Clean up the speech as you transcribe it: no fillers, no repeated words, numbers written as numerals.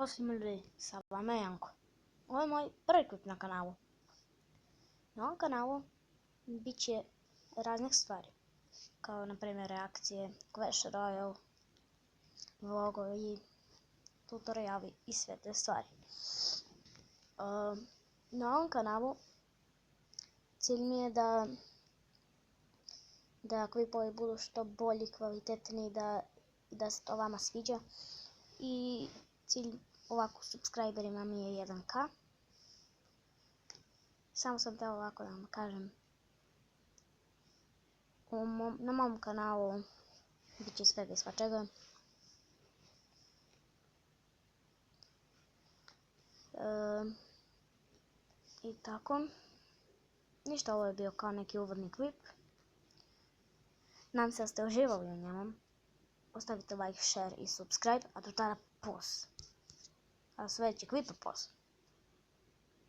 Pozdrav ljudi, sa vama je Janko. Ovo je moj prvi klip na kanalu. Na ovom kanalu bit će raznih stvari, kao na primjer reakcije, Clash Royale, vlogovi, tutoriali i sve te stvari. Na ovom kanalu cilj mi je da klipovi budu što bolji, kvalitetniji, da se to vama sviđa. I cilj ovako subscriberima mi je 1K. Samo sam htjela ovako da vam kažem. Na mom kanalu bit će svega i svačega. I tako. Ništa, ovo je bio kao neki uvodni klip. Nadam se da ste uživali u njemu. Ostavite like, share i subscribe, a do tada pos. A sljedeći klip pos.